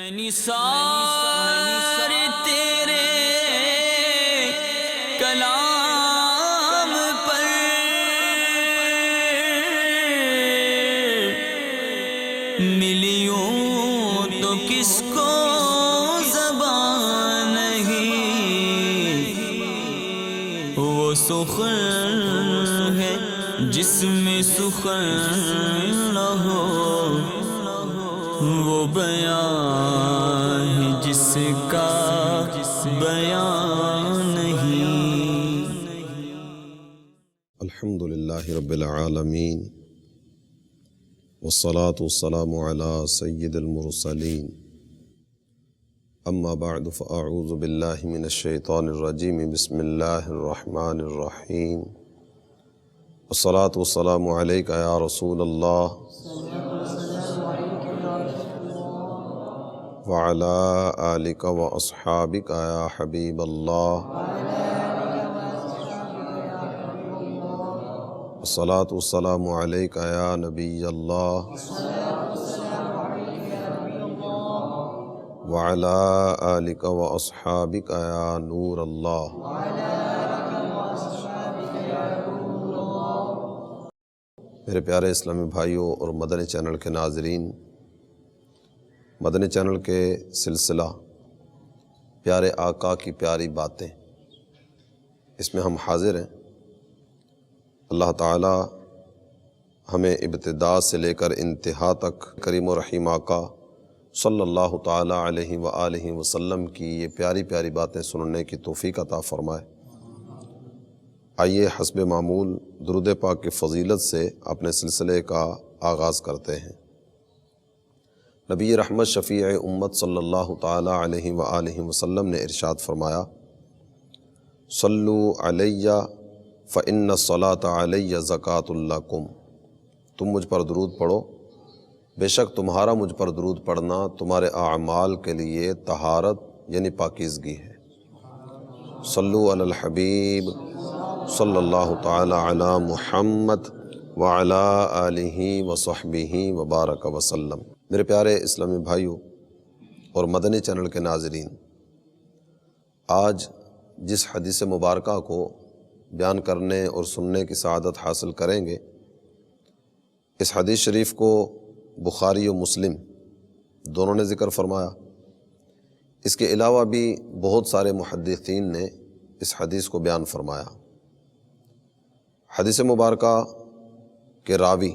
ہے نثار تیرے کلام پر، ملیوں تو کس کو زبان نہیں، وہ سخن ہے جس میں سخن نہ ہو، وہ بیان ہے جس کا بیان نہیں۔ الحمدللہ رب العالمین، والصلاة والسلام علی سید المرسلین، اما بعد فاعوذ باللہ من الشیطان الرجیم، بسم اللہ الرحمن الرحیم، والصلاة والسلام علیک یا رسول اللہ وعلی آلک واصحابک یا حبیب اللہ، والصلاة والسلام علیک یا نبی اللہ وعلی آلک واصحابک یا نور اللہ۔ میرے پیارے اسلامی بھائیوں اور مدنی چینل کے ناظرین، مدنی چینل کے سلسلہ پیارے آقا کی پیاری باتیں، اس میں ہم حاضر ہیں۔ اللہ تعالی ہمیں ابتدا سے لے کر انتہا تک کریم و رحیم آقا صلی اللہ تعالی علیہ وآلہ وسلم کی یہ پیاری پیاری باتیں سننے کی توفیق عطا فرمائے۔ آئیے حسب معمول درود پاک کی فضیلت سے اپنے سلسلے کا آغاز کرتے ہیں۔ نبی رحمت شفیع امت صلی اللہ تعالی علیہ وآلہ وسلم نے ارشاد فرمایا، صلو علیہ فإن الصلاۃ علیہ زکوٰۃ لکم، تم مجھ پر درود پڑھو، بے شک تمہارا مجھ پر درود پڑھنا تمہارے اعمال کے لیے طہارت یعنی پاکیزگی ہے۔ صلو علی الحبیب صلی اللہ تعالی علی محمد وعلی آلہ وصحبہ وبارک وسلم۔ میرے پیارے اسلامی بھائیوں اور مدنی چینل کے ناظرین، آج جس حدیث مبارکہ کو بیان کرنے اور سننے کی سعادت حاصل کریں گے، اس حدیث شریف کو بخاری و مسلم دونوں نے ذکر فرمایا۔ اس کے علاوہ بھی بہت سارے محدثین نے اس حدیث کو بیان فرمایا۔ حدیث مبارکہ کے راوی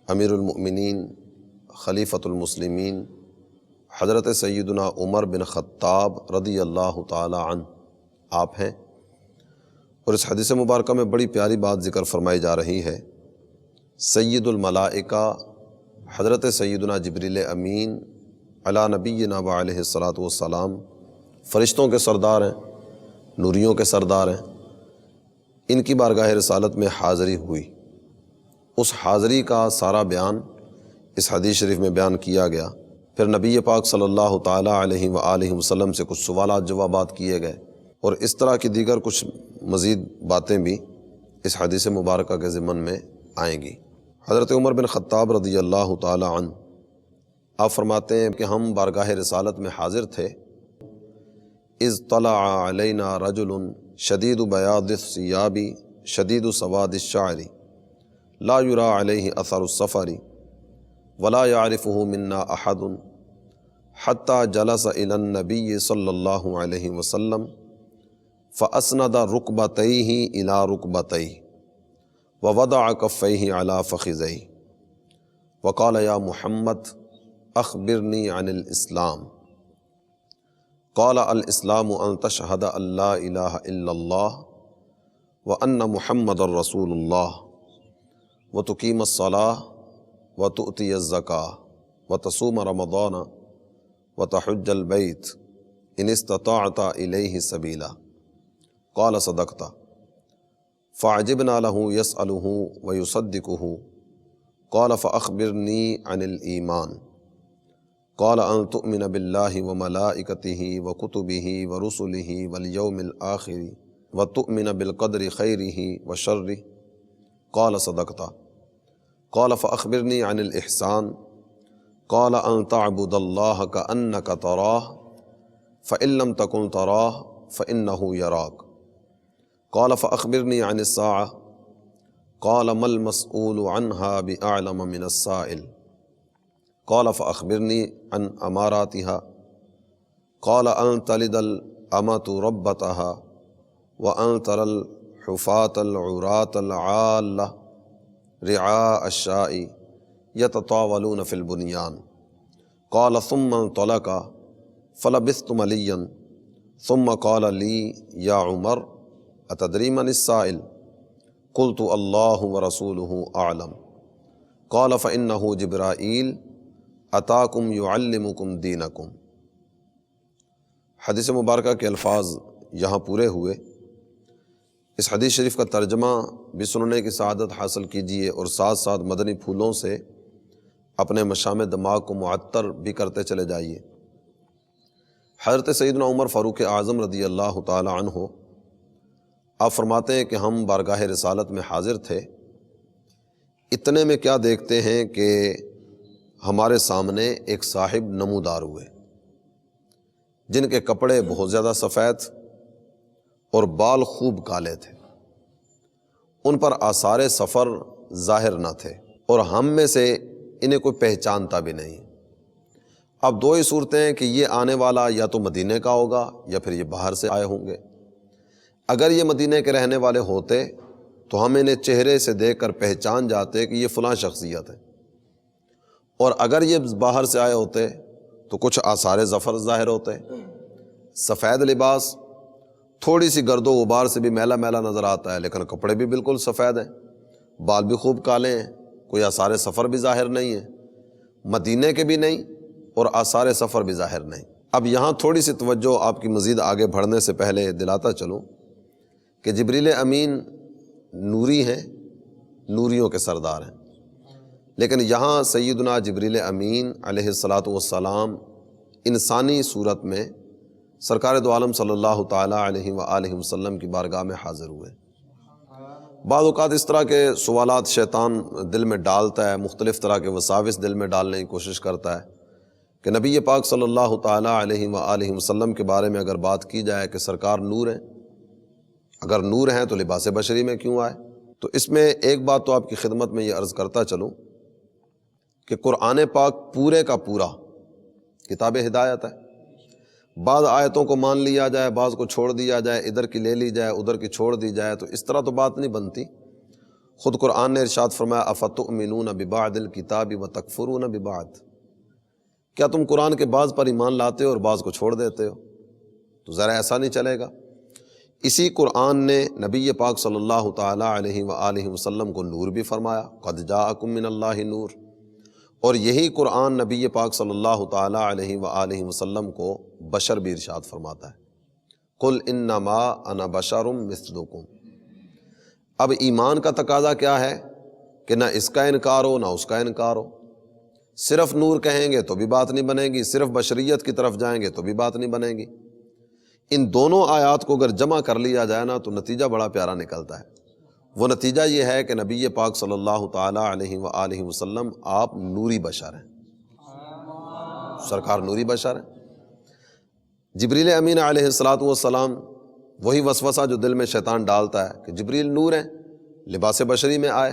امیر المؤمنین خلیفۃ المسلمین حضرت سیدنا عمر بن خطاب رضی اللہ تعالی عنہ آپ ہیں، اور اس حدیث مبارکہ میں بڑی پیاری بات ذکر فرمائی جا رہی ہے۔ سید الملائکہ حضرت سیدنا جبریل امین علی نبینا وعلیہ الصلاۃ والسلام فرشتوں کے سردار ہیں، نوریوں کے سردار ہیں، ان کی بارگاہ رسالت میں حاضری ہوئی۔ اس حاضری کا سارا بیان اس حدیث شریف میں بیان کیا گیا۔ پھر نبی پاک صلی اللہ تعالی علیہ وآلہ وسلم سے کچھ سوالات جوابات کیے گئے، اور اس طرح کی دیگر کچھ مزید باتیں بھی اس حدیث مبارکہ کے ضمن میں آئیں گی۔ حضرت عمر بن خطاب رضی اللہ تعالی عنہ آپ فرماتے ہیں کہ ہم بارگاہ رسالت میں حاضر تھے، اذ طلع علینا رجل شدید بیاض الثیاب شدید سواد الشعر لا یری علیہ اثر السفر ولا يعرفه منا احد حتى جلس الى النبی صلی اللہ علیہ وسلم فاسند رکبتیہ الى رکبتیہ ووضع کفیہ علی فخذیہ وقال یا محمد اخبرنی عن الاسلام قال الاسلام ان تشہد ان لا الہ الا اللہ وان محمد رسول اللہ وتقیم الصلاۃ وتؤتی الزکاۃ وتصوم رمضان وتحج البیت ان استطعت الیہ سبیلا قال صدقت فعجبنا له يسأله ويصدقه قال فأخبرني عن الإيمان قال أن تؤمن بالله وملائكته وكتبه ورسله واليوم الآخر وتؤمن بالقدر خيره وشره قال صدقت قال فأخبرني عن الإحسان قال ان تعبد اللہ کأنک تراہ فإن لم تکن تراہ فإنہ یراک قال فأخبرنی عن الساعة قال ما المسؤول عنها بأعلم من السائل قال فأخبرني عن أماراتها قال أن تلد الأمة ربتها وأن ترى الحفاة العراة العالة رعاء الشاء يتطاولون في البنيان قال ثم انطلق فلبثت مليا ثم قال لي يا عمر أتدري من السائل قلت الله ورسوله أعلم قال فإنه جبرائيل أتاكم يعلمكم دينكم۔ حدیث مبارکہ کے الفاظ یہاں پورے ہوئے۔ اس حدیث شریف کا ترجمہ بھی سننے کی سعادت حاصل کیجئے اور ساتھ ساتھ مدنی پھولوں سے اپنے مشام دماغ کو معطر بھی کرتے چلے جائیے۔ حضرت سیدنا عمر فاروق اعظم رضی اللہ تعالی عنہ آپ فرماتے ہیں کہ ہم بارگاہ رسالت میں حاضر تھے، اتنے میں کیا دیکھتے ہیں کہ ہمارے سامنے ایک صاحب نمودار ہوئے جن کے کپڑے بہت زیادہ سفید اور بال خوب کالے تھے، ان پر آثار سفر ظاہر نہ تھے اور ہم میں سے انہیں کوئی پہچانتا بھی نہیں۔ اب دو ہی صورتیں ہیں کہ یہ آنے والا یا تو مدینے کا ہوگا یا پھر یہ باہر سے آئے ہوں گے۔ اگر یہ مدینے کے رہنے والے ہوتے تو ہم انہیں چہرے سے دیکھ کر پہچان جاتے کہ یہ فلاں شخصیت ہے، اور اگر یہ باہر سے آئے ہوتے تو کچھ آثار ظفر ظاہر ہوتے۔ سفید لباس تھوڑی سی گرد و غبار سے بھی میلا میلا نظر آتا ہے، لیکن کپڑے بھی بالکل سفید ہیں، بال بھی خوب کالے ہیں، کوئی آثار سفر بھی ظاہر نہیں ہے، مدینے کے بھی نہیں اور آثار سفر بھی ظاہر نہیں۔ اب یہاں تھوڑی سی توجہ آپ کی مزید آگے بڑھنے سے پہلے دلاتا چلوں کہ جبریل امین نوری ہیں، نوریوں کے سردار ہیں، لیکن یہاں سیدنا جبریل امین علیہ الصلاۃ والسلام انسانی صورت میں سرکار دو عالم صلی اللہ تعالیٰ علیہ وآلہ وسلم کی بارگاہ میں حاضر ہوئے۔ بعض اوقات اس طرح کے سوالات شیطان دل میں ڈالتا ہے، مختلف طرح کے وساوس دل میں ڈالنے کی کوشش کرتا ہے کہ نبی پاک صلی اللہ تعالیٰ علیہ وآلہ وسلم کے بارے میں اگر بات کی جائے کہ سرکار نور ہیں، اگر نور ہیں تو لباس بشری میں کیوں آئے؟ تو اس میں ایک بات تو آپ کی خدمت میں یہ عرض کرتا چلوں کہ قرآن پاک پورے کا پورا کتاب ہدایت ہے۔ بعض آیتوں کو مان لیا جائے، بعض کو چھوڑ دیا جائے، ادھر کی لے لی جائے، ادھر کی چھوڑ دی جائے، تو اس طرح تو بات نہیں بنتی۔ خود قرآن نے ارشاد فرمایا افتؤمنون ببعض الکتاب وتکفرون ببعض، کیا تم قرآن کے بعض پر ایمان لاتے ہو اور بعض کو چھوڑ دیتے ہو؟ تو ذرا ایسا نہیں چلے گا۔ اسی قرآن نے نبی پاک صلی اللہ تعالیٰ علیہ وآلہ وسلم کو نور بھی فرمایا، قد جاءکم من اللہ نور، اور یہی قرآن نبی پاک صلی اللہ تعالیٰ علیہ وآلہ وسلم کو بشر بھی ارشاد فرماتا ہے، قل انما انا بشر مثلکم۔ اب ایمان کا تقاضا کیا ہے کہ نہ اس کا انکار ہو نہ اس کا انکار ہو۔ صرف نور کہیں گے تو بھی بات نہیں بنے گی، صرف بشریت کی طرف جائیں گے تو بھی بات نہیں بنے گی۔ ان دونوں آیات کو اگر جمع کر لیا جائے نا تو نتیجہ بڑا پیارا نکلتا ہے۔ وہ نتیجہ یہ ہے کہ نبی پاک صلی اللہ تعالیٰ علیہ وآلہ وسلم آپ نوری بشر ہیں، سرکار نوری بشر ہیں۔ جبریل امین علیہ الصلاۃ والسلام وہی وسوسہ جو دل میں شیطان ڈالتا ہے کہ جبریل نور ہیں، لباس بشری میں آئے،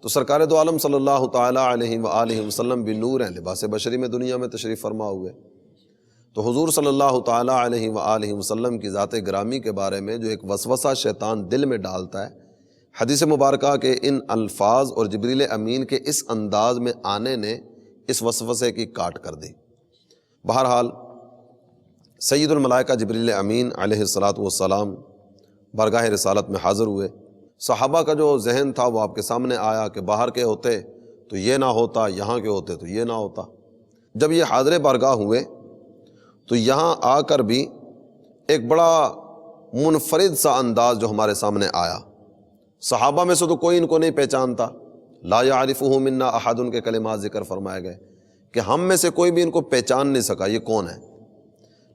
تو سرکار دو عالم صلی اللہ تعالیٰ علیہ وآلہ وسلم بھی نور ہیں، لباس بشری میں دنیا میں تشریف فرما ہوئے۔ تو حضور صلی اللہ تعالیٰ علیہ وآلہ وسلم کی ذات گرامی کے بارے میں جو ایک وسوسہ شیطان دل میں ڈالتا ہے، حدیث مبارکہ کے ان الفاظ اور جبریل امین کے اس انداز میں آنے نے اس وسوسے کی کاٹ کر دی۔ بہرحال سید الملائکہ جبریل امین علیہ الصلاۃ والسلام بارگاہ رسالت میں حاضر ہوئے۔ صحابہ کا جو ذہن تھا وہ آپ کے سامنے آیا کہ باہر کے ہوتے تو یہ نہ ہوتا، یہاں کے ہوتے تو یہ نہ ہوتا۔ جب یہ حاضر بارگاہ ہوئے تو یہاں آ کر بھی ایک بڑا منفرد سا انداز جو ہمارے سامنے آیا۔ صحابہ میں سے تو کوئی ان کو نہیں پہچانتا، لا یعرفہ منا احد، ان کے کلمات ذکر فرمائے گئے کہ ہم میں سے کوئی بھی ان کو پہچان نہیں سکا یہ کون ہے۔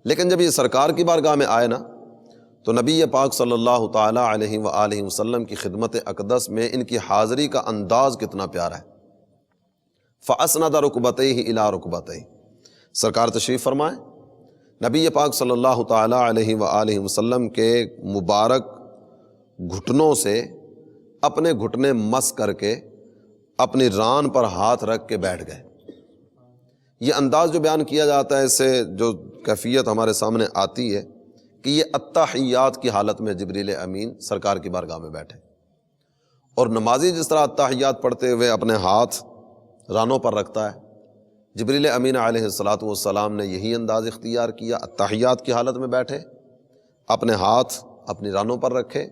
لیکن جب یہ سرکار کی بارگاہ میں آئے نا تو نبی پاک صلی اللہ تعالیٰ علیہ وآلہ وسلم کی خدمت اقدس میں ان کی حاضری کا انداز کتنا پیارا ہے۔ فَأَسْنَدَ رُكْبَتَيْهِ إِلَىٰ رُكْبَتَيْهِ، سرکار تشریف فرمائیں، نبی پاک صلی اللہ تعالیٰ علیہ وآلہ وسلم کے مبارک گھٹنوں سے اپنے گھٹنے مس کر کے اپنی ران پر ہاتھ رکھ کے بیٹھ گئے۔ یہ انداز جو بیان کیا جاتا ہے، اس سے جو کیفیت ہمارے سامنے آتی ہے کہ یہ التحیات کی حالت میں جبریل امین سرکار کی بارگاہ میں بیٹھے، اور نمازی جس طرح التحیات پڑھتے ہوئے اپنے ہاتھ رانوں پر رکھتا ہے، جبریل امین علیہ الصلاۃ والسلام نے یہی انداز اختیار کیا، التحیات کی حالت میں بیٹھے، اپنے ہاتھ اپنی رانوں پر رکھے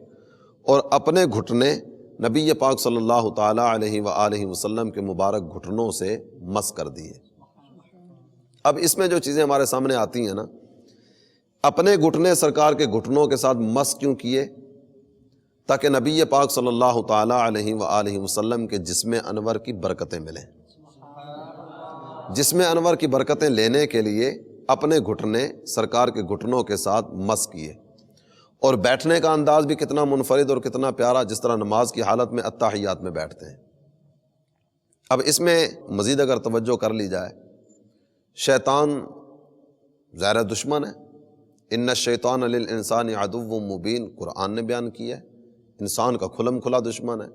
اور اپنے گھٹنے نبی پاک صلی اللہ تعالیٰ علیہ وآلہ وسلم کے مبارک گھٹنوں سے مس کر دیے۔ اب اس میں جو چیزیں ہمارے سامنے آتی ہیں نا، اپنے گھٹنے سرکار کے گھٹنوں کے ساتھ مس کیوں کیے؟ تاکہ نبی پاک صلی اللہ تعالیٰ علیہ وآلہ وسلم کے جسم انور کی برکتیں ملیں۔ جسم انور کی برکتیں لینے کے لیے اپنے گھٹنے سرکار کے گھٹنوں کے ساتھ مس کیے، اور بیٹھنے کا انداز بھی کتنا منفرد اور کتنا پیارا، جس طرح نماز کی حالت میں التحیات میں بیٹھتے ہیں۔ اب اس میں مزید اگر توجہ کر لی جائے، شیطان ظاہر دشمن ہے، ان الشیطان للانسان عدو مبین، قرآن نے بیان کیا ہے، انسان کا کھلم کھلا دشمن ہے۔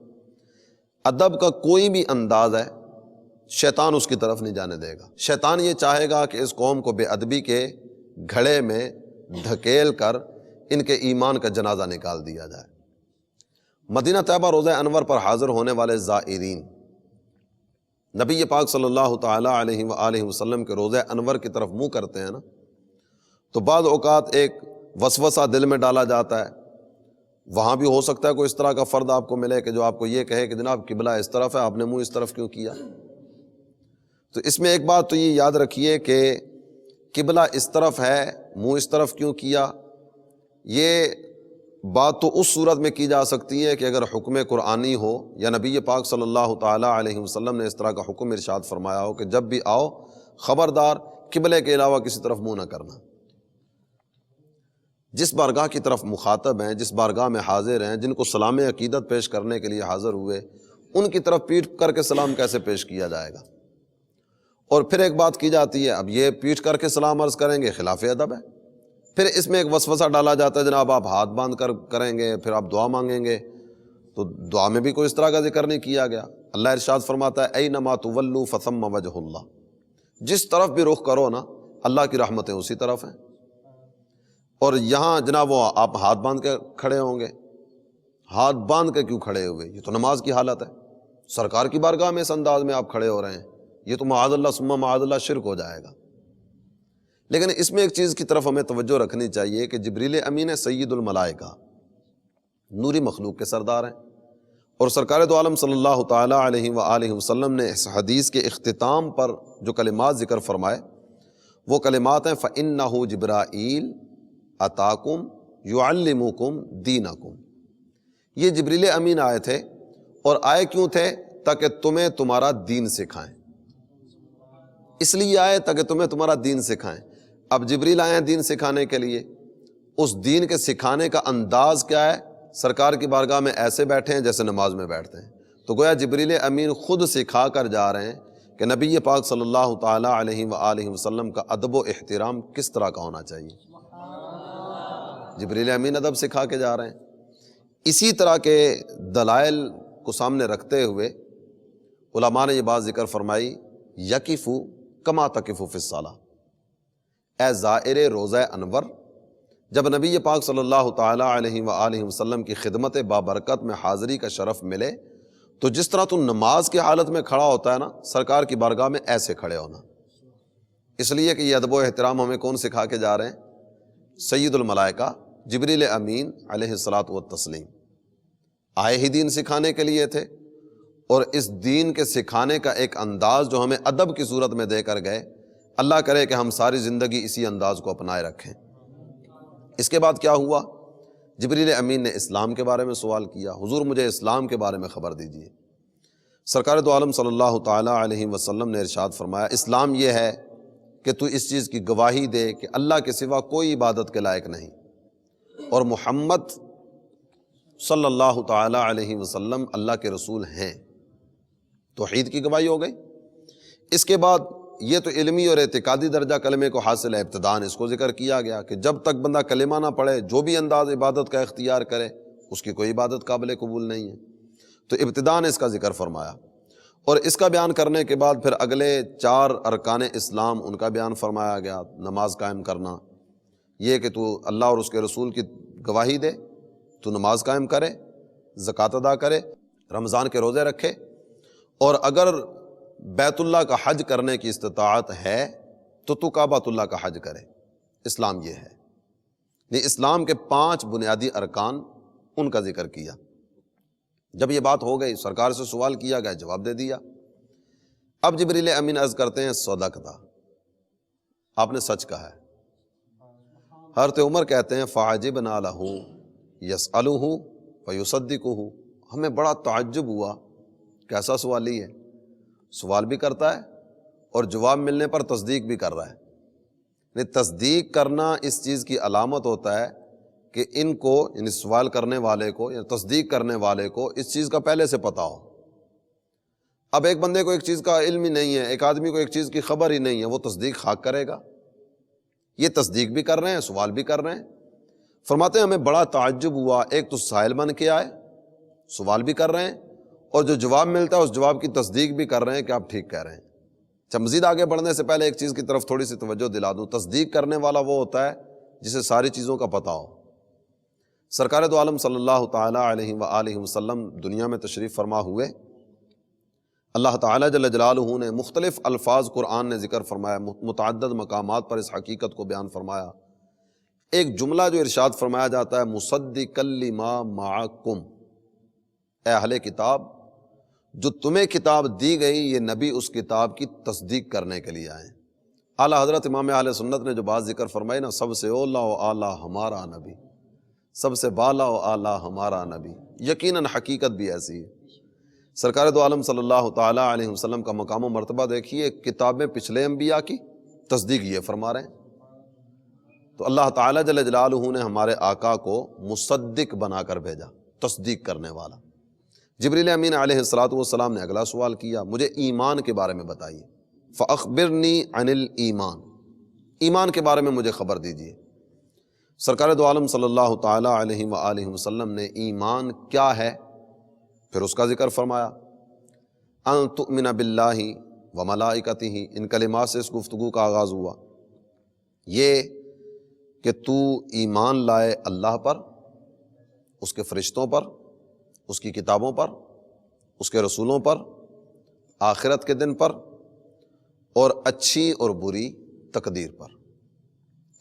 ادب کا کوئی بھی انداز ہے، شیطان اس کی طرف نہیں جانے دے گا۔ شیطان یہ چاہے گا کہ اس قوم کو بے ادبی کے گھڑے میں دھکیل کر ان کے ایمان کا جنازہ نکال دیا جائے۔ مدینہ طیبہ روضہ انور پر حاضر ہونے والے زائرین نبی پاک صلی اللہ تعالیٰ علیہ وآلہ وسلم کے روضہ انور کی طرف منہ کرتے ہیں نا، تو بعض اوقات ایک وسوسہ دل میں ڈالا جاتا ہے، وہاں بھی ہو سکتا ہے کوئی اس طرح کا فرد آپ کو ملے کہ جو آپ کو یہ کہے کہ جناب قبلہ اس طرف ہے، آپ نے منہ اس طرف کیوں کیا؟ تو اس میں ایک بات تو یہ یاد رکھیے کہ قبلہ اس طرف ہے، منہ اس طرف کیوں کیا، یہ بات تو اس صورت میں کی جا سکتی ہے کہ اگر حکم قرآنی ہو یا نبی پاک صلی اللہ تعالیٰ علیہ وسلم نے اس طرح کا حکم ارشاد فرمایا ہو کہ جب بھی آؤ خبردار قبلے کے علاوہ کسی طرف منہ نہ کرنا۔ جس بارگاہ کی طرف مخاطب ہیں، جس بارگاہ میں حاضر ہیں، جن کو سلام عقیدت پیش کرنے کے لیے حاضر ہوئے، ان کی طرف پیٹھ کر کے سلام کیسے پیش کیا جائے گا؟ اور پھر ایک بات کی جاتی ہے، اب یہ پیٹھ کر کے سلام عرض کریں گے، خلاف ادب ہے۔ پھر اس میں ایک وسوسہ ڈالا جاتا ہے، جناب آپ ہاتھ باندھ کر کریں گے، پھر آپ دعا مانگیں گے، تو دعا میں بھی کوئی اس طرح کا ذکر نہیں کیا گیا۔ اللہ ارشاد فرماتا ہے اینما تولوا فثم وجہ اللہ، جس طرف بھی رخ کرو نا، اللہ کی رحمتیں اسی طرف ہیں۔ اور یہاں جناب وہ آپ ہاتھ باندھ کے کھڑے ہوں گے، ہاتھ باندھ کے کیوں کھڑے ہوئے؟ یہ تو نماز کی حالت ہے، سرکار کی بارگاہ میں اس انداز میں آپ کھڑے ہو رہے ہیں، یہ تو معاذ اللہ ثم معاذ اللہ شرک ہو جائے گا۔ لیکن اس میں ایک چیز کی طرف ہمیں توجہ رکھنی چاہیے کہ جبریل امین سید الملائکہ، نوری مخلوق کے سردار ہیں، اور سرکار دو عالم صلی اللہ تعالیٰ علیہ وآلہ وسلم نے اس حدیث کے اختتام پر جو کلمات ذکر فرمائے وہ کلمات ہیں فَإِنَّهُ جبرائیل اتاکم یعلمکم دینکم۔ یہ جبریل امین آئے تھے، اور آئے کیوں تھے؟ تاکہ تمہیں تمہارا دین سکھائیں۔ اس لیے آئے تاکہ تمہیں تمہارا دین سکھائیں۔ اب جبریل آئے ہیں دین سکھانے کے لیے، اس دین کے سکھانے کا انداز کیا ہے؟ سرکار کی بارگاہ میں ایسے بیٹھے ہیں جیسے نماز میں بیٹھتے ہیں۔ تو گویا جبریل امین خود سکھا کر جا رہے ہیں کہ نبی پاک صلی اللہ تعالیٰ علیہ وآلہ وسلم کا ادب و احترام کس طرح کا ہونا چاہیے۔ جبریل امین ادب سکھا کے جا رہے ہیں۔ اسی طرح کے دلائل کو سامنے رکھتے ہوئے علماء نے یہ بات ذکر فرمائی، یقفو کما تقف فی الصلاۃ، اے زائر روضہ انور، جب نبی پاک صلی اللہ تعالیٰ علیہ وآلہ وسلم کی خدمت بابرکت میں حاضری کا شرف ملے تو جس طرح تو نماز کی حالت میں کھڑا ہوتا ہے نا، سرکار کی بارگاہ میں ایسے کھڑے ہونا۔ اس لیے کہ یہ ادب و احترام ہمیں کون سکھا کے جا رہے ہیں؟ سید الملائکہ جبریل امین علیہ الصلاۃ والتسلیم آئے ہی دین سکھانے کے لیے تھے، اور اس دین کے سکھانے کا ایک انداز جو ہمیں ادب کی صورت میں دے کر گئے، اللہ کرے کہ ہم ساری زندگی اسی انداز کو اپنائے رکھیں۔ اس کے بعد کیا ہوا؟ جبریل امین نے اسلام کے بارے میں سوال کیا، حضور مجھے اسلام کے بارے میں خبر دیجیے۔ سرکار دو عالم صلی اللہ تعالیٰ علیہ وسلم نے ارشاد فرمایا، اسلام یہ ہے کہ تو اس چیز کی گواہی دے کہ اللہ کے سوا کوئی عبادت کے لائق نہیں، اور محمد صلی اللہ تعالیٰ علیہ وسلم اللہ کے رسول ہیں۔ توحید کی گواہی ہو گئی۔ اس کے بعد یہ تو علمی اور اعتقادی درجہ کلمے کو حاصل ہے، ابتداءً اس کو ذکر کیا گیا کہ جب تک بندہ کلمہ نہ پڑھے جو بھی انداز عبادت کا اختیار کرے اس کی کوئی عبادت قابل قبول نہیں ہے، تو ابتداءً اس کا ذکر فرمایا۔ اور اس کا بیان کرنے کے بعد پھر اگلے 4 ارکان اسلام ان کا بیان فرمایا گیا۔ نماز قائم کرنا، یہ کہ تو اللہ اور اس کے رسول کی گواہی دے، تو نماز قائم کرے، زکوٰۃ ادا کرے، رمضان کے روزے رکھے، اور اگر بیت اللہ کا حج کرنے کی استطاعت ہے تو کعبۃ اللہ کا حج کرے۔ اسلام یہ ہے، یہ اسلام کے 5 بنیادی ارکان ان کا ذکر کیا۔ جب یہ بات ہو گئی، سرکار سے سوال کیا گیا، جواب دے دیا۔ اب جبریل امین عرض کرتے ہیں صدقتا، آپ نے سچ کہا ہے۔ حضرت عمر کہتے ہیں فعجبنا لہ یسألہ فیصدقہ، ہمیں بڑا تعجب ہوا، کیسا سوالی ہے، سوال بھی کرتا ہے اور جواب ملنے پر تصدیق بھی کر رہا ہے۔ یعنی تصدیق کرنا اس چیز کی علامت ہوتا ہے کہ ان کو، یعنی سوال کرنے والے کو یا تصدیق کرنے والے کو اس چیز کا پہلے سے پتہ ہو۔ اب ایک بندے کو ایک چیز کا علم ہی نہیں ہے، ایک آدمی کو ایک چیز کی خبر ہی نہیں ہے، وہ تصدیق خاک کرے گا؟ یہ تصدیق بھی کر رہے ہیں، سوال بھی کر رہے ہیں۔ فرماتے ہیں ہمیں بڑا تعجب ہوا، ایک تو سائل بن کے آئے، سوال بھی کر رہے ہیں، اور جو جواب ملتا ہے اس جواب کی تصدیق بھی کر رہے ہیں کہ آپ ٹھیک کہہ رہے ہیں۔ اچھا، مزید آگے بڑھنے سے پہلے ایک چیز کی طرف تھوڑی سی توجہ دلا دوں۔ تصدیق کرنے والا وہ ہوتا ہے جسے ساری چیزوں کا پتہ ہو۔ سرکار دو عالم صلی اللہ تعالیٰ علیہ وآلہ وسلم دنیا میں تشریف فرما ہوئے، اللہ تعالیٰ جل جلالہ نے مختلف الفاظ قرآن نے ذکر فرمایا، متعدد مقامات پر اس حقیقت کو بیان فرمایا۔ ایک جملہ جو ارشاد فرمایا جاتا ہے مصدقا لما معکم، اے اہل کتاب، جو تمہیں کتاب دی گئی یہ نبی اس کتاب کی تصدیق کرنے کے لیے آئے۔ اعلیٰ حضرت امام اہل سنت نے جو بات ذکر فرمائی نا، سب سے اولا و اعلیٰ ہمارا نبی، سب سے بالا و اعلیٰ ہمارا نبی، یقیناً حقیقت بھی ایسی ہے۔ سرکار دو عالم صلی اللہ تعالیٰ علیہ وسلم کا مقام و مرتبہ دیکھیے، کتابیں پچھلے انبیاء کی تصدیق یہ فرما رہے ہیں۔ تو اللہ تعالیٰ جل جلالہ نے ہمارے آقا کو مصدق بنا کر بھیجا، تصدیق کرنے والا۔ جبریل امین علیہ الصلوۃ والسلام نے اگلا سوال کیا، مجھے ایمان کے بارے میں بتائیے، فأخبرنی عن الایمان، ایمان کے بارے میں مجھے خبر دیجیے۔ سرکار دو عالم صلی اللہ تعالیٰ علیہ وآلہ وسلم نے ایمان کیا ہے پھر اس کا ذکر فرمایا۔ ان تؤمن باللہ وملائکتہ، ان کلمات سے اس گفتگو کا آغاز ہوا، یہ کہ تو ایمان لائے اللہ پر، اس کے فرشتوں پر، اس کی کتابوں پر، اس کے رسولوں پر، آخرت کے دن پر، اور اچھی اور بری تقدیر پر،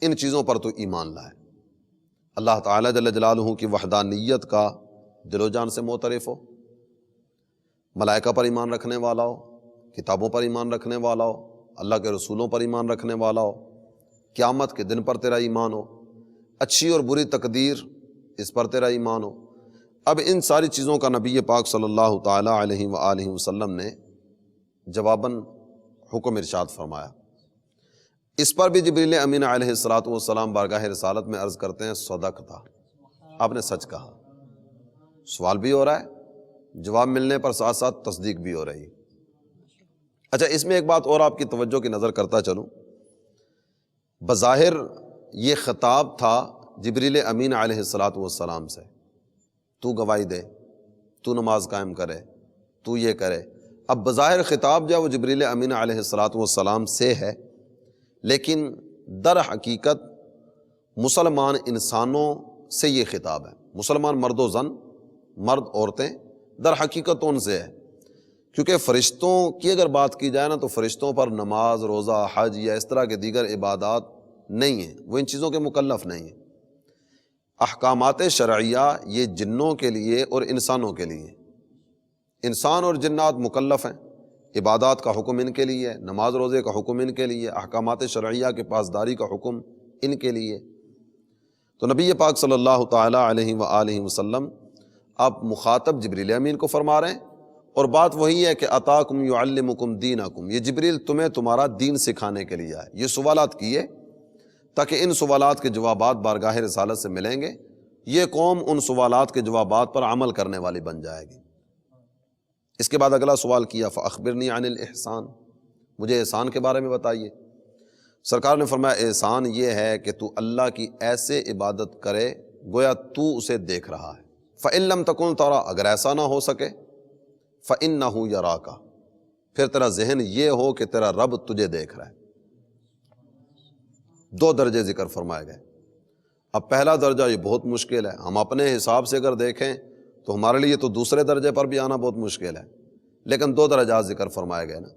ان چیزوں پر تو ایمان لائے۔ اللہ تعالیٰ جل جلالہ کی وحدانیت کا دل و جان سے معترف ہو، ملائکہ پر ایمان رکھنے والا ہو، کتابوں پر ایمان رکھنے والا ہو، اللہ کے رسولوں پر ایمان رکھنے والا ہو، قیامت کے دن پر تیرا ایمان ہو، اچھی اور بری تقدیر اس پر تیرا ایمان ہو۔ اب ان ساری چیزوں کا نبی پاک صلی اللہ تعالیٰ علیہ وآلہ وسلم نے جواباً حکم ارشاد فرمایا۔ اس پر بھی جبریل امین علیہ الصلوۃ والسلام بارگاہ رسالت میں عرض کرتے ہیں صدقتا، آپ نے سچ کہا۔ سوال بھی ہو رہا ہے، جواب ملنے پر ساتھ ساتھ تصدیق بھی ہو رہی ہے۔ اچھا، اس میں ایک بات اور آپ کی توجہ کی نظر کرتا چلوں، بظاہر یہ خطاب تھا جبریل امین علیہ الصلوۃ والسلام سے، تو گواہی دے، تو نماز قائم کرے، تو یہ کرے۔ اب بظاہر خطاب جو وہ جبریل امین علیہ الصلوۃ والسلام سے ہے، لیکن در حقیقت مسلمان انسانوں سے یہ خطاب ہے۔ مسلمان مرد و زن، مرد عورتیں، در حقیقت ان سے ہے، کیونکہ فرشتوں کی اگر بات کی جائے نا تو فرشتوں پر نماز، روزہ، حج یا اس طرح کے دیگر عبادات نہیں ہیں، وہ ان چیزوں کے مکلف نہیں ہیں۔ احکامات شرعیہ یہ جنوں کے لیے اور انسانوں کے لیے، انسان اور جنات مکلف ہیں، عبادات کا حکم ان کے لیے، نماز روزے کا حکم ان کے لیے، احکامات شرعیہ کے پاسداری کا حکم ان کے لیے۔ تو نبی پاک صلی اللہ تعالیٰ علیہ وآلہ وسلم آپ مخاطب جبریل امین کو فرما رہے ہیں، اور بات وہی ہے کہ اتاکم یعلمکم دینکم، یہ جبریل تمہیں تمہارا دین سکھانے کے لیے آئے۔ یہ سوالات کیے تاکہ ان سوالات کے جوابات بارگاہ رسالت سے ملیں گے، یہ قوم ان سوالات کے جوابات پر عمل کرنے والی بن جائے گی۔ اس کے بعد اگلا سوال کیا فاخبرنی عن الاحسان، مجھے احسان کے بارے میں بتائیے۔ سرکار نے فرمایا احسان یہ ہے کہ تو اللہ کی ایسے عبادت کرے گویا تو اسے دیکھ رہا ہے۔ فَإِن لَمْ تَكُنْ تَرَى، اگر ایسا نہ ہو سکے فَإِنَّهُ يَرَاكَ، پھر تیرا ذہن یہ ہو کہ تیرا رب تجھے دیکھ رہا ہے۔ دو درجے ذکر فرمائے گئے۔ اب پہلا درجہ یہ بہت مشکل ہے، ہم اپنے حساب سے اگر دیکھیں تو ہمارے لیے تو دوسرے درجے پر بھی آنا بہت مشکل ہے، لیکن دو درجات ذکر فرمائے گئے نا۔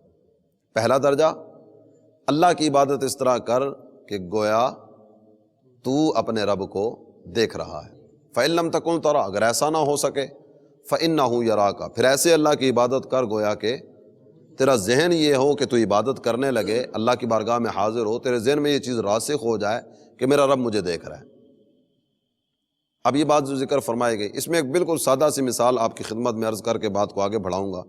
پہلا درجہ اللہ کی عبادت اس طرح کر کہ گویا تو اپنے رب کو دیکھ رہا ہے۔ فَإِن لَمْ تَكُنْ تَرَى، اگر ایسا نہ ہو سکے فَإِنَّهُ يَرَاكَ، پھر ایسے اللہ کی عبادت کر گویا کہ تیرا ذہن یہ ہو کہ تو عبادت کرنے لگے، اللہ کی بارگاہ میں حاضر ہو، تیرے ذہن میں یہ چیز راسخ ہو جائے کہ میرا رب مجھے دیکھ رہا ہے۔ اب یہ بات جو ذکر فرمائی گئی، اس میں ایک بالکل سادہ سی مثال آپ کی خدمت میں عرض کر کے بات کو آگے بڑھاؤں گا۔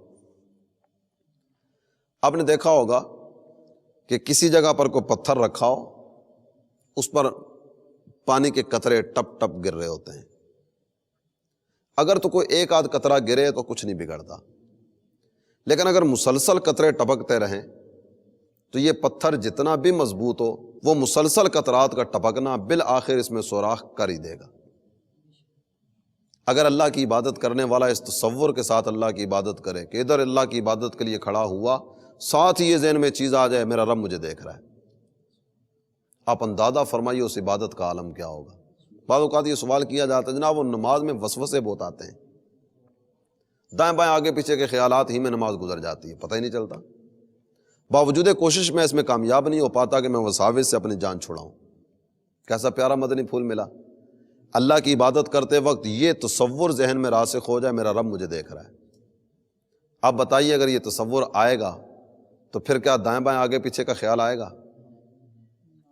آپ نے دیکھا ہوگا کہ کسی جگہ پر کوئی پتھر رکھا ہو، اس پر پانی کے قطرے ٹپ ٹپ گر رہے ہوتے ہیں۔ اگر تو کوئی ایک آدھ قطرہ گرے تو کچھ نہیں بگڑتا، لیکن اگر مسلسل قطرے ٹپکتے رہیں تو یہ پتھر جتنا بھی مضبوط ہو، وہ مسلسل قطرات کا ٹپکنا بالآخر اس میں سوراخ کر ہی دے گا۔ اگر اللہ کی عبادت کرنے والا اس تصور کے ساتھ اللہ کی عبادت کرے کہ ادھر اللہ کی عبادت کے لیے کھڑا ہوا، ساتھ ہی یہ ذہن میں چیز آ جائے میرا رب مجھے دیکھ رہا ہے، آپ اندازہ فرمائیے اس عبادت کا عالم کیا ہوگا۔ بعض اوقات یہ سوال کیا جاتا ہے جناب وہ نماز میں وسوسے بہت آتے ہیں، دائیں بائیں آگے پیچھے کے خیالات ہی میں نماز گزر جاتی ہے، پتہ ہی نہیں چلتا، باوجود کوشش میں اس میں کامیاب نہیں ہو پاتا کہ میں وساوس سے اپنی جان چھڑاؤں۔ کیسا پیارا مدنی پھول ملا۔ اللہ کی عبادت کرتے وقت یہ تصور ذہن میں راسخ ہو جائے میرا رب مجھے دیکھ رہا ہے۔ اب بتائیے اگر یہ تصور آئے گا تو پھر کیا دائیں بائیں آگے پیچھے کا خیال آئے گا؟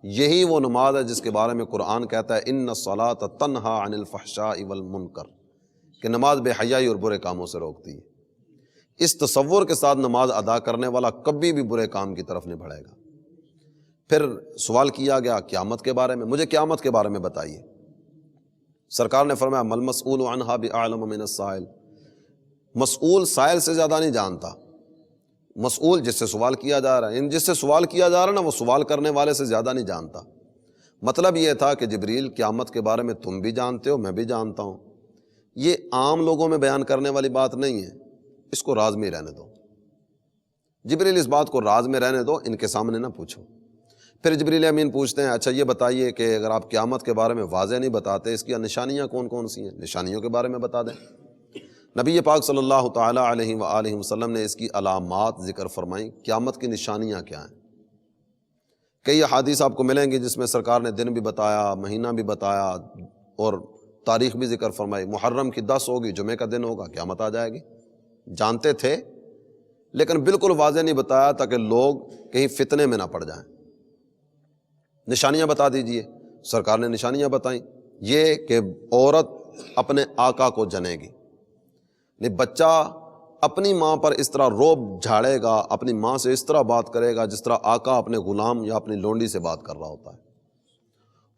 یہی وہ نماز ہے جس کے بارے میں قرآن کہتا ہے ان الصلاۃ تنہا عن الفحشاء والمنکر، کہ نماز بے حیائی اور برے کاموں سے روکتی ہے۔ اس تصور کے ساتھ نماز ادا کرنے والا کبھی بھی برے کام کی طرف نہیں بڑھے گا۔ پھر سوال کیا گیا قیامت کے بارے میں، مجھے قیامت کے بارے میں بتائیے۔ سرکار نے فرمایا مل مسئول عنہا بعلم من السائل، مسئول سائل سے زیادہ نہیں جانتا۔ مسئول جس سے سوال کیا جا رہا ہے، جس سے سوال کیا جا رہا ہے نا، وہ سوال کرنے والے سے زیادہ نہیں جانتا۔ مطلب یہ تھا کہ جبریل قیامت کے بارے میں تم بھی جانتے ہو، میں بھی جانتا ہوں، یہ عام لوگوں میں بیان کرنے والی بات نہیں ہے، اس کو راز میں ہی رہنے دو۔ جبریل اس بات کو راز میں رہنے دو، ان کے سامنے نہ پوچھو۔ پھر جبریل امین پوچھتے ہیں اچھا یہ بتائیے کہ اگر آپ قیامت کے بارے میں واضح نہیں بتاتے، اس کی نشانیاں کون کون سی ہیں؟ نشانیوں کے بارے میں بتا دیں۔ نبی پاک صلی اللہ تعالیٰ علیہ وآلہ وسلم نے اس کی علامات ذکر فرمائیں، قیامت کی نشانیاں کیا ہیں۔ کئی احادیث آپ کو ملیں گی جس میں سرکار نے دن بھی بتایا، مہینہ بھی بتایا اور تاریخ بھی ذکر فرمائی۔ محرم کی 10 ہوگی، جمعے کا دن ہوگا، قیامت آ جائے گی۔ جانتے تھے لیکن بالکل واضح نہیں بتایا تاکہ لوگ کہیں فتنے میں نہ پڑ جائیں۔ نشانیاں بتا دیجئے، سرکار نے نشانیاں بتائیں، یہ کہ عورت اپنے آقا کو جنے گی، بچہ اپنی ماں پر اس طرح روب جھاڑے گا، اپنی ماں سے اس طرح بات کرے گا جس طرح آقا اپنے غلام یا اپنی لونڈی سے بات کر رہا ہوتا ہے۔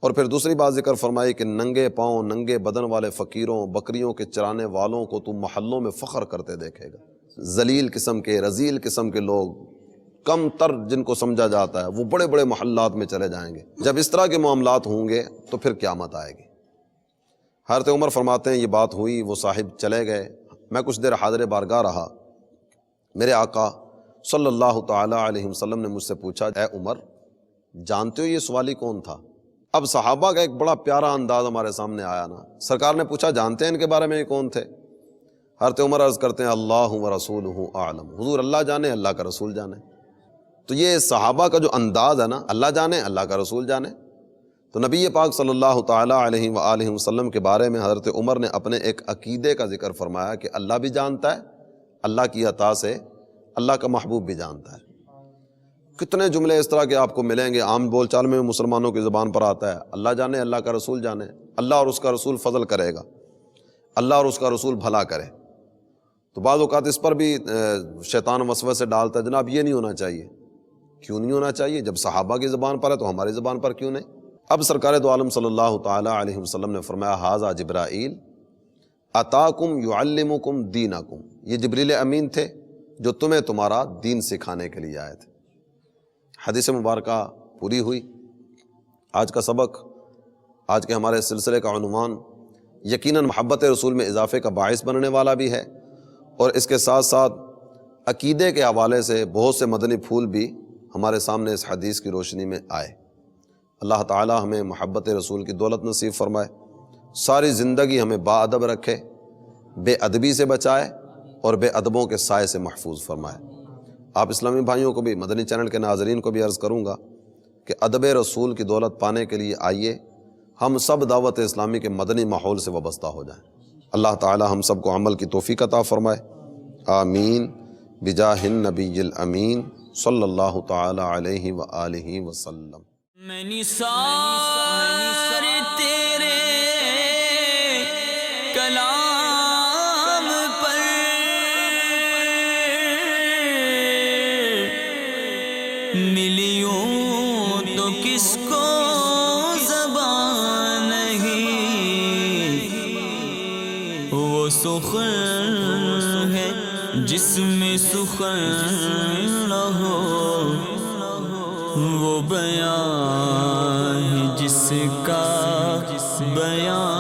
اور پھر دوسری بات ذکر فرمائی کہ ننگے پاؤں ننگے بدن والے فقیروں بکریوں کے چرانے والوں کو تو محلوں میں فخر کرتے دیکھے گا۔ ذلیل قسم کے رذیل قسم کے لوگ، کم تر جن کو سمجھا جاتا ہے، وہ بڑے بڑے محلات میں چلے جائیں گے۔ جب اس طرح کے معاملات ہوں گے تو پھر قیامت آئے گی۔ حضرت عمر فرماتے ہیں یہ بات ہوئی، وہ صاحب چلے گئے، میں کچھ دیر حاضر بارگاہ رہا، میرے آقا صلی اللہ تعالیٰ علیہ وسلم نے مجھ سے پوچھا اے عمر جانتے ہو یہ سوالی کون تھا؟ اب صحابہ کا ایک بڑا پیارا انداز ہمارے سامنے آیا نا۔ سرکار نے پوچھا جانتے ہیں ان کے بارے میں یہ کون تھے؟ حضرت عمر عرض کرتے ہیں اللہ و رسولہ اعلم، حضور اللہ جانے، اللہ کا رسول جانے۔ تو یہ صحابہ کا جو انداز ہے نا، اللہ جانے اللہ کا رسول جانے، تو نبی پاک صلی اللہ تعالیٰ علیہ وآلہ وسلم کے بارے میں حضرت عمر نے اپنے ایک عقیدے کا ذکر فرمایا کہ اللہ بھی جانتا ہے، اللہ کی عطا سے اللہ کا محبوب بھی جانتا ہے۔ کتنے جملے اس طرح کے آپ کو ملیں گے عام بول چال میں مسلمانوں کی زبان پر آتا ہے، اللہ جانے اللہ کا رسول جانے، اللہ اور اس کا رسول فضل کرے گا، اللہ اور اس کا رسول بھلا کرے۔ تو بعض اوقات اس پر بھی شیطان وسوسے ڈالتا ہے جناب یہ نہیں ہونا چاہیے۔ کیوں نہیں ہونا چاہیے؟ جب صحابہ کی زبان پر ہے تو ہماری زبان پر کیوں نہیں؟ اب سرکار دو عالم صلی اللہ تعالیٰ علیہ وسلم نے فرمایا ھذا جبرائیل اتاکم یعلمکم دینکم، یہ جبریل امین تھے جو تمہیں تمہارا دین سکھانے کے لیے آئے تھے۔ حدیث مبارکہ پوری ہوئی۔ آج کا سبق، آج کے ہمارے سلسلے کا عنوان یقیناً محبت رسول میں اضافے کا باعث بننے والا بھی ہے، اور اس کے ساتھ ساتھ عقیدے کے حوالے سے بہت سے مدنی پھول بھی ہمارے سامنے اس حدیث کی روشنی میں آئے۔ اللہ تعالی ہمیں محبت رسول کی دولت نصیب فرمائے، ساری زندگی ہمیں باادب رکھے، بے ادبی سے بچائے اور بے ادبوں کے سائے سے محفوظ فرمائے۔ آپ اسلامی بھائیوں کو بھی، مدنی چینل کے ناظرین کو بھی عرض کروں گا کہ ادب رسول کی دولت پانے کے لیے آئیے ہم سب دعوت اسلامی کے مدنی ماحول سے وابستہ ہو جائیں۔ اللہ تعالی ہم سب کو عمل کی توفیق عطا فرمائے، آمین بجاہ النبی الامین صلی اللہ تعالی علیہ وآلہ وسلم۔ میں نثار تیرے کلام پر ملیوں تو کس کو زبان نہیں، وہ سخن ہے جس میں سخن نہ ہو، وہ بیان ہے جس کا بیان